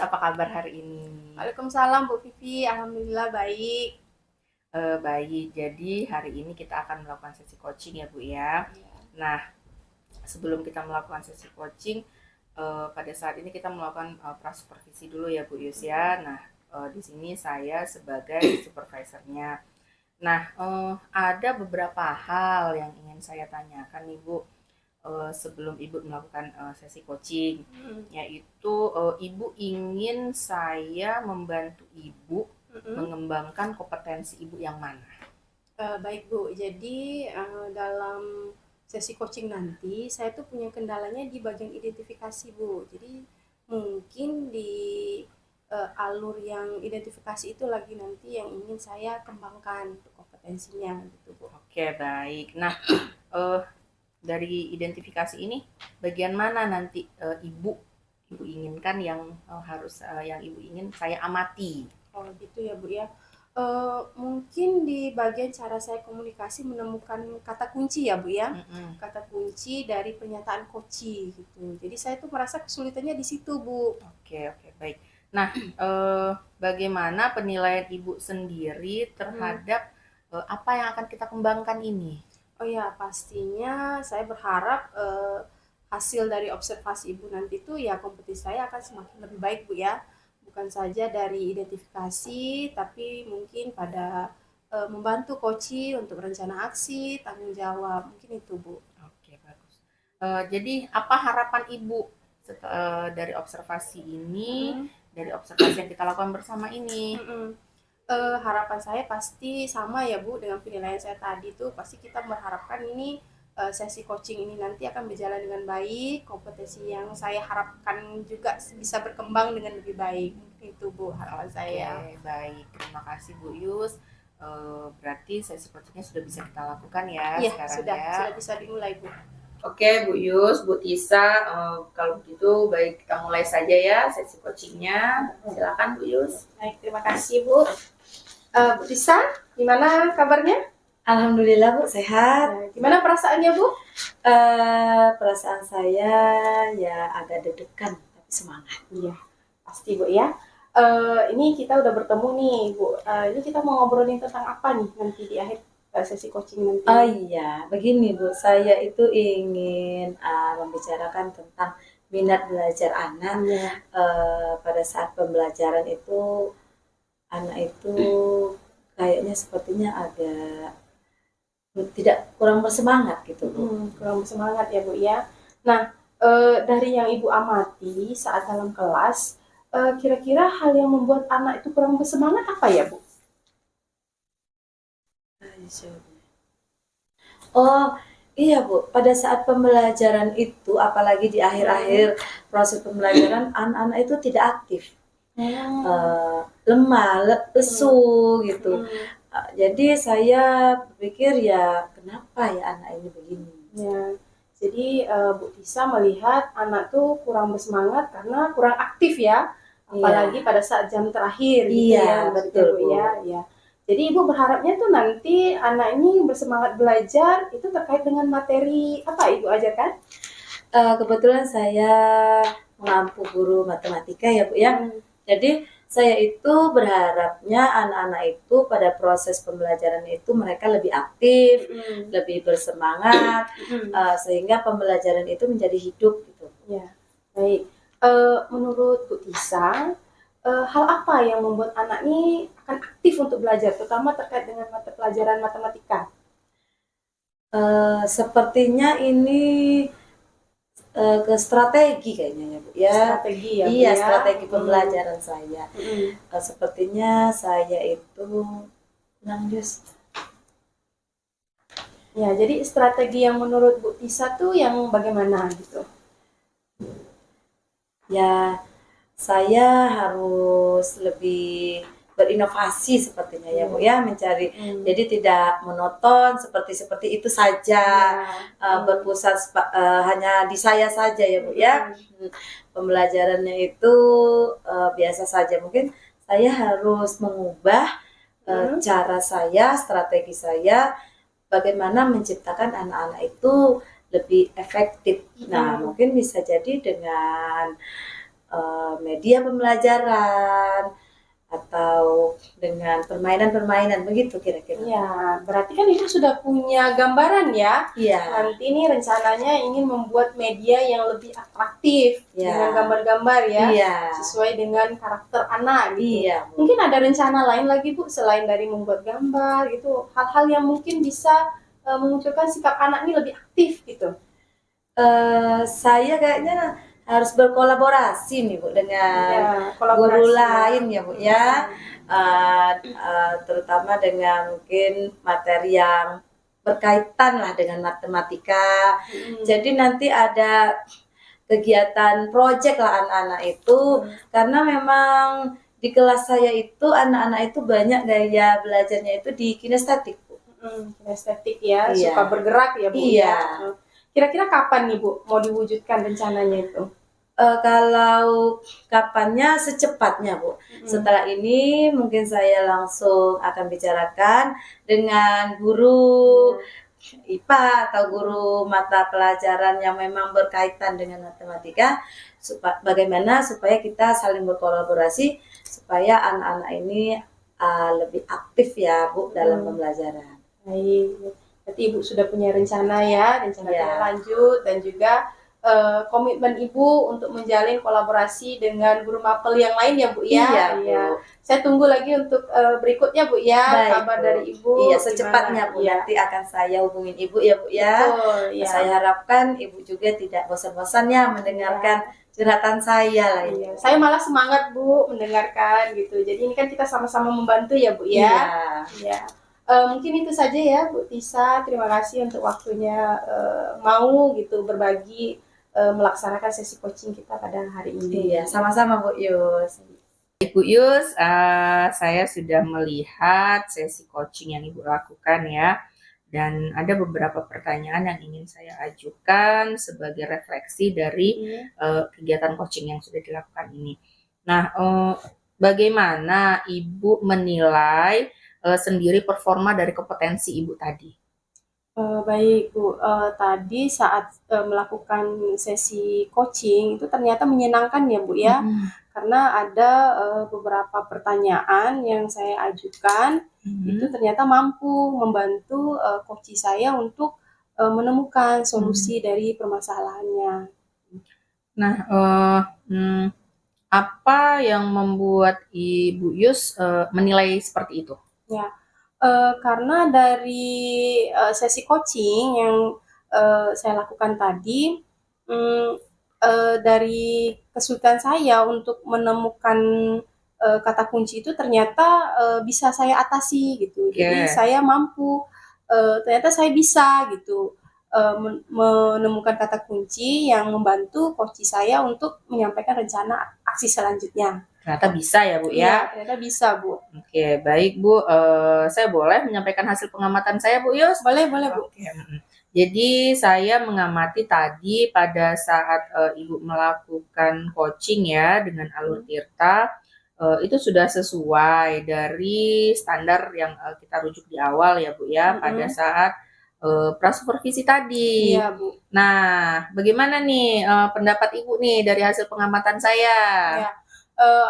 apa kabar hari ini? Waalaikumsalam Bu Vivi, alhamdulillah baik. Baik, jadi hari ini kita akan melakukan sesi coaching ya Bu ya. Nah, sebelum kita melakukan sesi coaching, pada saat ini kita melakukan prasupervisi dulu ya Bu Yus ya. Nah, di sini saya sebagai supervisornya. Nah, ada beberapa hal yang ingin saya tanyakan nih Bu, sebelum Ibu melakukan sesi coaching, yaitu Ibu ingin saya membantu Ibu mengembangkan kompetensi Ibu yang mana? Baik Bu, jadi dalam sesi coaching nanti saya tuh punya kendalanya di bagian identifikasi Bu. Jadi mungkin di alur yang identifikasi itu lagi nanti yang ingin saya kembangkan untuk kompetensinya gitu Bu. Oke, baik. Nah, dari identifikasi ini bagian mana nanti Ibu inginkan yang yang Ibu ingin saya amati? Oh gitu ya Bu ya. Mungkin di bagian cara saya komunikasi menemukan kata kunci ya Bu ya. Kata kunci dari pernyataan koci gitu. Jadi saya tuh merasa kesulitannya di situ Bu. Oke, baik. Nah, bagaimana penilaian Ibu sendiri terhadap apa yang akan kita kembangkan ini? Oh ya, pastinya saya berharap hasil dari observasi Ibu nanti itu ya kompetisi saya akan semakin lebih baik Bu ya. Bukan saja dari identifikasi, tapi mungkin pada membantu koci untuk rencana aksi, tanggung jawab, mungkin itu Bu. Oke, bagus. Jadi apa harapan Ibu dari observasi ini, dari observasi yang kita lakukan bersama ini? Harapan saya pasti sama ya Bu dengan penilaian saya tadi tuh, pasti kita mengharapkan ini sesi coaching ini nanti akan berjalan dengan baik, kompetensi yang saya harapkan juga bisa berkembang dengan lebih baik. Itu Bu harapan saya. Oke, baik. Terima kasih Bu Yus. Berarti sesi coachingnya sudah bisa kita lakukan ya Iya, sekarang sudah ya. sudah bisa dimulai Bu. Oke Bu Yus, Bu Tisa, kalau begitu baik kita mulai saja ya sesi coachingnya. Silakan Bu Yus. Baik, terima kasih Bu. Bu Tisa, gimana kabarnya? Alhamdulillah Bu, sehat. Gimana perasaannya Bu? Perasaan saya ya agak deg-degan, tapi semangat. Iya, pasti Bu ya. Ini kita udah bertemu nih Bu. Ini kita mau ngobrolin tentang apa nih nanti di akhir sesi coaching nanti? Oh iya, begini Bu, saya itu ingin membicarakan tentang minat belajar anak. Pada saat pembelajaran itu, anak itu kayaknya sepertinya agak tidak kurang bersemangat gitu Bu. Kurang bersemangat ya Bu ya. Nah, dari yang Ibu amati saat dalam kelas, kira-kira hal yang membuat anak itu kurang bersemangat apa ya Bu? Oh iya Bu, pada saat pembelajaran itu, apalagi di akhir-akhir proses pembelajaran, anak-anak itu tidak aktif, lemah, lesu gitu. Jadi saya berpikir ya kenapa ya anak ini begini? Ya, jadi Bu Tisa melihat anak tuh kurang bersemangat karena kurang aktif ya, apalagi pada saat jam terakhir gitu ya, betul Bu. Ya. Jadi Ibu berharapnya tuh nanti anak ini bersemangat belajar itu terkait dengan materi apa Ibu ajarkan? Kebetulan saya mengampu guru matematika ya Bu ya. Jadi saya itu berharapnya anak-anak itu pada proses pembelajaran itu mereka lebih aktif, lebih bersemangat, sehingga pembelajaran itu menjadi hidup gitu. Ya, baik. Menurut Bu Tisa, hal apa yang membuat anak ini akan aktif untuk belajar, terutama terkait dengan mata pelajaran matematika? Sepertinya ini ke strategi kayaknya ya Bu ya. Strategi ya Bu Iya, ya. strategi pembelajaran saya. Sepertinya saya itu Jus. Ya, jadi strategi yang menurut Bu Tisa tuh yang bagaimana gitu? Ya, saya harus lebih berinovasi sepertinya ya Bu ya, mencari jadi tidak monoton seperti itu saja, berpusat hanya di saya saja ya Bu ya. Pembelajarannya itu biasa saja, mungkin saya harus mengubah cara saya, strategi saya, bagaimana menciptakan anak-anak itu lebih efektif. Nah, mungkin bisa jadi dengan media pembelajaran atau dengan permainan-permainan begitu kira-kira. Ya, berarti kan Ibu sudah punya gambaran ya. Iya. Nanti nih rencananya ingin membuat media yang lebih atraktif Ya. dengan gambar-gambar ya, Iya. sesuai dengan karakter anak gitu. Iya. Bu. Mungkin ada rencana lain lagi Bu selain dari membuat gambar gitu, hal-hal yang mungkin bisa memunculkan sikap anak ini lebih aktif gitu. Saya kayaknya harus berkolaborasi nih Bu dengan Ya, guru kolaborasi. lain ya Bu ya. Terutama dengan mungkin materi yang berkaitan lah dengan matematika. Jadi nanti ada kegiatan project lah anak-anak itu, karena memang di kelas saya itu anak-anak itu banyak gaya belajarnya itu di kinestetik Bu. Kinestetik ya, Iya. suka bergerak ya Bu. Iya. Ya. Kira-kira kapan nih Bu mau diwujudkan rencananya itu? Kalau kapannya secepatnya Bu. Setelah ini mungkin saya langsung akan bicarakan dengan guru IPA atau guru mata pelajaran yang memang berkaitan dengan matematika, bagaimana supaya kita saling berkolaborasi supaya anak-anak ini lebih aktif ya Bu dalam pembelajaran. Baik, berarti Ibu sudah punya rencana ya, rencana Ya. lanjut dan juga komitmen Ibu untuk menjalin kolaborasi dengan guru mapel yang lain ya Bu ya. Iya, Bu. Saya tunggu lagi untuk berikutnya Bu ya, Baik, kabar Bu. dari Ibu. Iya, secepatnya Bu. Iya. Nanti akan saya hubungin Ibu ya Bu ya. Betul, ya. Saya harapkan Ibu juga tidak bosan-bosannya mendengarkan curhatan saya lah ini. Iya. Saya malah semangat Bu mendengarkan gitu. Jadi ini kan kita sama-sama membantu ya Bu ya. Iya. Ya. Mungkin itu saja ya Bu Tisa. Terima kasih untuk waktunya mau gitu berbagi melaksanakan sesi coaching kita pada hari ini. Iya, sama-sama Bu Yus. Ibu Yus, saya sudah melihat sesi coaching yang Ibu lakukan ya. Dan ada beberapa pertanyaan yang ingin saya ajukan sebagai refleksi dari kegiatan coaching yang sudah dilakukan ini. Nah, bagaimana Ibu menilai sendiri performa dari kompetensi Ibu tadi? Baik Bu, tadi saat melakukan sesi coaching itu ternyata menyenangkan ya Bu ya, karena ada beberapa pertanyaan yang saya ajukan itu ternyata mampu membantu coach saya untuk menemukan solusi dari permasalahannya. Nah, apa yang membuat Ibu Yus menilai seperti itu? Ya, karena dari sesi coaching yang saya lakukan tadi, dari kesulitan saya untuk menemukan kata kunci itu ternyata bisa saya atasi gitu. Jadi saya mampu, ternyata saya bisa gitu menemukan kata kunci yang membantu coach saya untuk menyampaikan rencana aksi selanjutnya. Ternyata bisa ya Bu ya? Iya, ternyata bisa Bu. Oke, baik Bu. Saya boleh menyampaikan hasil pengamatan saya Bu Yus? Boleh Bu. Oke. Jadi saya mengamati tadi pada saat Ibu melakukan coaching ya dengan Alur Tirta, itu sudah sesuai dari standar yang kita rujuk di awal ya Bu ya, pada saat prasupervisi tadi. Iya Bu. Nah, bagaimana nih pendapat Ibu nih dari hasil pengamatan saya? Ya.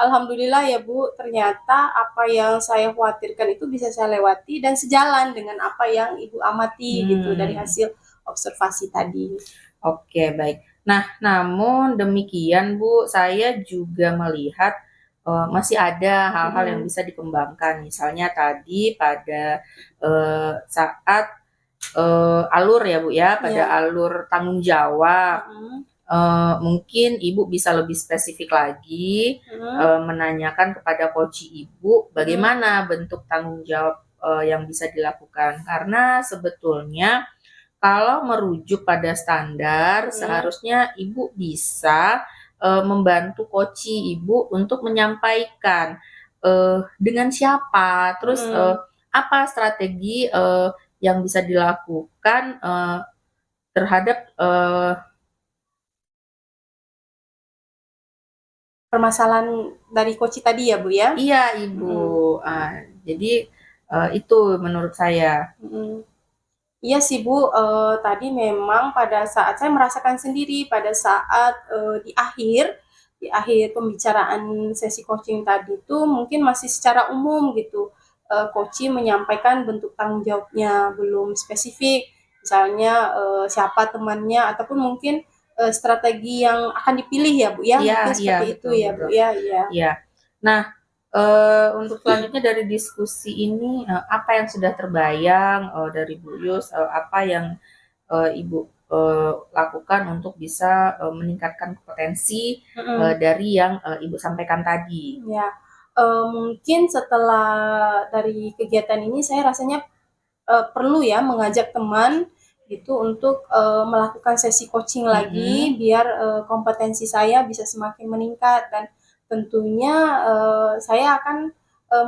Alhamdulillah ya Bu, ternyata apa yang saya khawatirkan itu bisa saya lewati dan sejalan dengan apa yang Ibu amati gitu dari hasil observasi tadi. Oke, baik. Nah, namun demikian Bu, saya juga melihat masih ada hal-hal yang bisa dikembangkan. Misalnya tadi pada saat alur ya Bu ya, pada alur tanggung jawab. Mungkin Ibu bisa lebih spesifik lagi menanyakan kepada coach Ibu bagaimana bentuk tanggung jawab yang bisa dilakukan, karena sebetulnya kalau merujuk pada standar seharusnya Ibu bisa membantu coach Ibu untuk menyampaikan dengan siapa, terus apa strategi yang bisa dilakukan terhadap permasalahan dari coach tadi ya Bu ya? Iya Ibu. Jadi itu menurut saya. Iya sih Bu, tadi memang pada saat saya merasakan sendiri pada saat di akhir di akhir pembicaraan sesi coaching tadi tuh mungkin masih secara umum gitu. Coach menyampaikan bentuk tanggung jawabnya belum spesifik, misalnya siapa temannya ataupun mungkin strategi yang akan dipilih ya Bu ya, Iya, mungkin iya, seperti itu betul, ya Bu betul. ya, iya. Iya. Nah, untuk selanjutnya dari diskusi ini, apa yang sudah terbayang dari Bu Yus, apa yang Ibu lakukan untuk bisa meningkatkan potensi dari yang Ibu sampaikan tadi? Ya, mungkin setelah dari kegiatan ini saya rasanya perlu ya mengajak teman gitu untuk melakukan sesi coaching lagi biar kompetensi saya bisa semakin meningkat, dan tentunya saya akan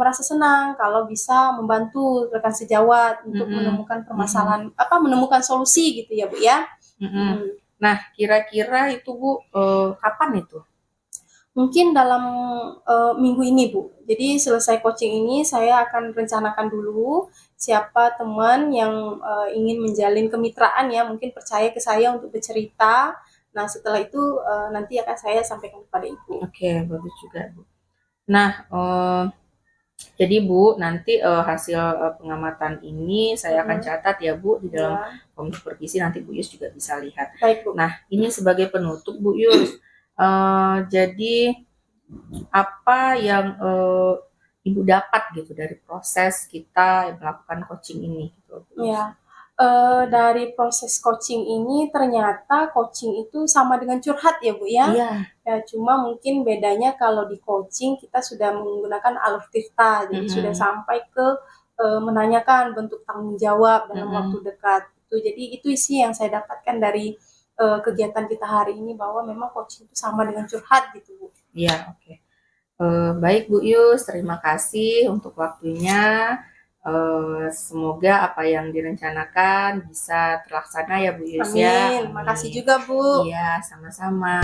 merasa senang kalau bisa membantu rekan sejawat untuk menemukan permasalahan menemukan solusi gitu ya Bu ya. Nah, kira-kira itu Bu kapan itu? Mungkin dalam minggu ini Bu. Jadi selesai coaching ini saya akan rencanakan dulu siapa teman yang ingin menjalin kemitraan ya, mungkin percaya ke saya untuk bercerita. Nah setelah itu nanti akan saya sampaikan kepada Ibu. Oke, bagus juga Bu. Nah, jadi Bu, nanti hasil pengamatan ini saya akan catat ya Bu di dalam form supervisi, nanti Bu Yus juga bisa lihat. Baik Bu. Nah, ini sebagai penutup Bu Yus. Jadi apa yang Ibu dapat gitu dari proses kita melakukan coaching ini gitu. Ya, dari proses coaching ini ternyata coaching itu sama dengan curhat ya Bu ya. Iya. Ya, cuma mungkin bedanya kalau di coaching kita sudah menggunakan alur tirta, jadi sudah sampai ke menanyakan bentuk tanggung jawab dalam waktu dekat. Jadi itu sih yang saya dapatkan dari kegiatan kita hari ini, bahwa memang coaching itu sama dengan curhat gitu Bu. Iya, oke. Baik Bu Yus, terima kasih untuk waktunya. Semoga apa yang direncanakan bisa terlaksana ya Bu Yus. Amin. Ya. Amin. Makasih juga Bu. Iya, sama-sama.